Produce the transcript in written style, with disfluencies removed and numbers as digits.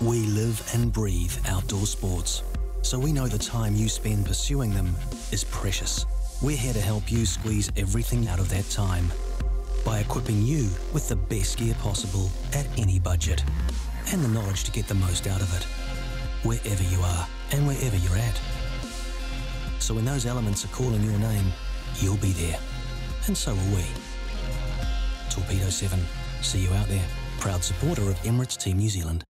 We live and breathe outdoor sports, so we know the time you spend pursuing them is precious. We're here to help you squeeze everything out of that time by equipping you with the best gear possible at any budget and the knowledge to get the most out of it, wherever you are and wherever you're at. So when those elements are calling your name, you'll be there, and so will we. Torpedo7, see you out there. Proud supporter of Emirates Team New Zealand.